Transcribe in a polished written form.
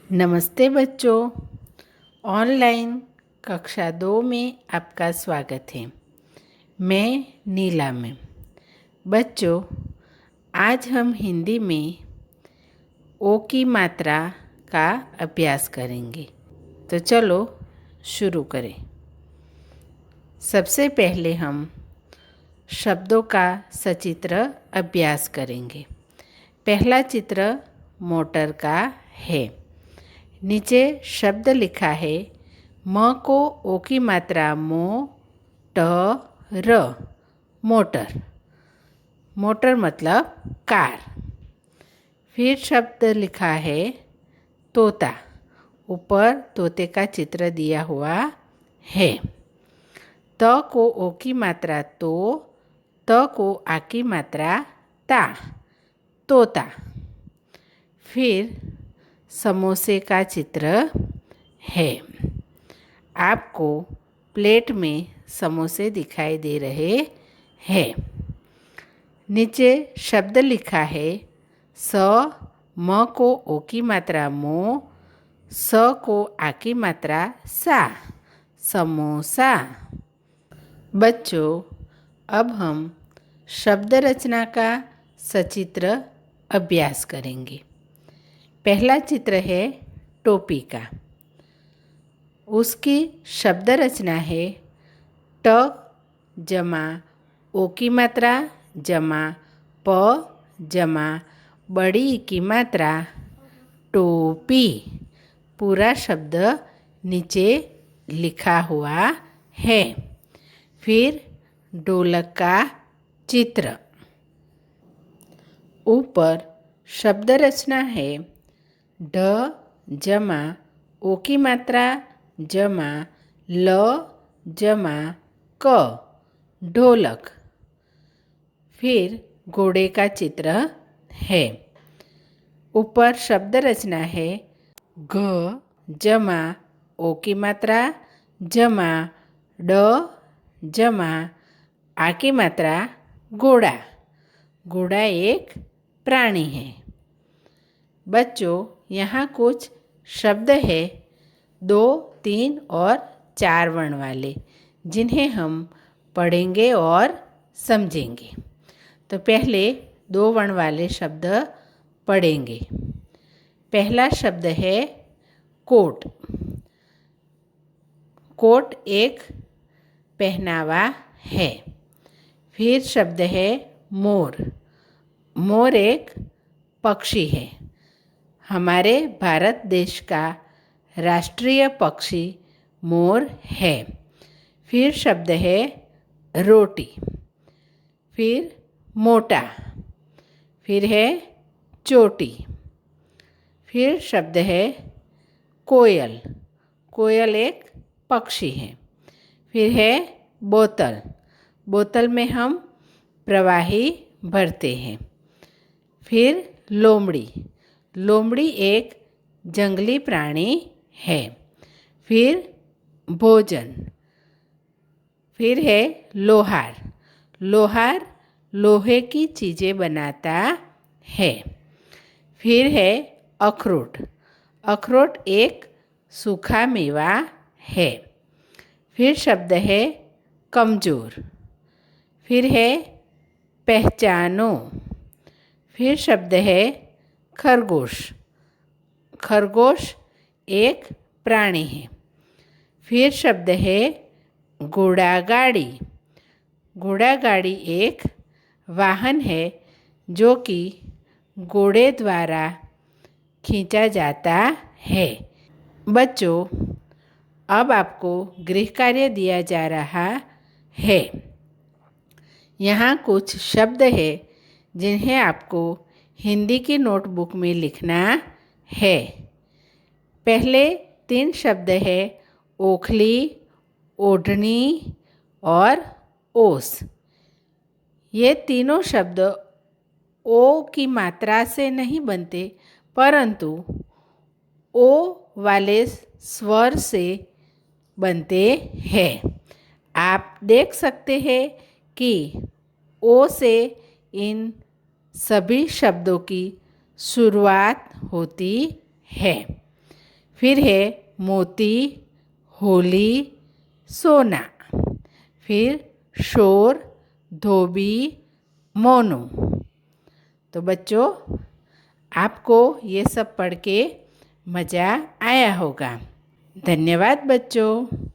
नमस्ते बच्चों, ऑनलाइन कक्षा 2 में आपका स्वागत है। मैं नीला मैम। बच्चों, आज हम हिंदी में ओ की मात्रा का अभ्यास करेंगे। तो चलो शुरू करें। सबसे पहले हम शब्दों का सचित्र अभ्यास करेंगे। पहला चित्र मोटर का है। नीचे शब्द लिखा है म को ओ की मात्रा मो ट र मोटर। मोटर मतलब कार। फिर शब्द लिखा है तोता। ऊपर तोते का चित्र दिया हुआ है। त को ओ की मात्रा तो, त को आ की मात्रा ता, तोता। फिर समोसे का चित्र है। आपको प्लेट में समोसे दिखाई दे रहे हैं। नीचे शब्द लिखा है स, म को ओ की मात्रा मो, स को आ की मात्रा सा, समोसा। बच्चों, अब हम शब्द रचना का सचित्र अभ्यास करेंगे। पहला चित्र है टोपी का। उसकी शब्द रचना है ट जमा ओ की मात्रा जमा प जमा बड़ी ई की मात्रा टोपी। पूरा शब्द नीचे लिखा हुआ है। फिर ढोलक का चित्र। ऊपर शब्द रचना है ढ जमा ओ की मात्रा जमा ल जमा क, ढोलक। फिर घोड़े का चित्र है। ऊपर शब्द रचना है घ जमा ओ की मात्रा जमा ड जमा आ की मात्रा घोड़ा। घोड़ा एक प्राणी है। बच्चों, यहाँ कुछ शब्द है 2, 3 और 4 वर्ण वाले, जिन्हें हम पढ़ेंगे और समझेंगे। तो पहले 2 वर्ण वाले शब्द पढ़ेंगे। पहला शब्द है कोट। कोट एक पहनावा है। फिर शब्द है मोर। मोर एक पक्षी है। हमारे भारत देश का राष्ट्रीय पक्षी मोर है। फिर शब्द है रोटी। फिर मोटा। फिर है चोटी। फिर शब्द है कोयल। कोयल एक पक्षी है। फिर है बोतल। बोतल में हम प्रवाही भरते हैं। फिर लोमड़ी। लोमड़ी एक जंगली प्राणी है। फिर भोजन। फिर है लोहार। लोहार लोहे की चीज़ें बनाता है। फिर है अखरोट। अखरोट एक सूखा मेवा है। फिर शब्द है कमज़ोर। फिर है पहचानो। फिर शब्द है खरगोश। खरगोश एक प्राणी है। फिर शब्द है घोड़ा गाड़ी। घोड़ा गाड़ी एक वाहन है जो कि घोड़े द्वारा खींचा जाता है। बच्चों, अब आपको गृह कार्य दिया जा रहा है। यहाँ कुछ शब्द है जिन्हें आपको हिंदी की नोटबुक में लिखना है। पहले 3 शब्द है ओखली, ओढ़नी और ओस। ये तीनों शब्द ओ की मात्रा से नहीं बनते, परंतु ओ वाले स्वर से बनते हैं। आप देख सकते हैं कि ओ से इन सभी शब्दों की शुरुआत होती है। फिर है मोती, होली, सोना। फिर शोर, धोबी, मोनू। तो बच्चों, आपको ये सब पढ़ के मज़ा आया होगा। धन्यवाद बच्चों।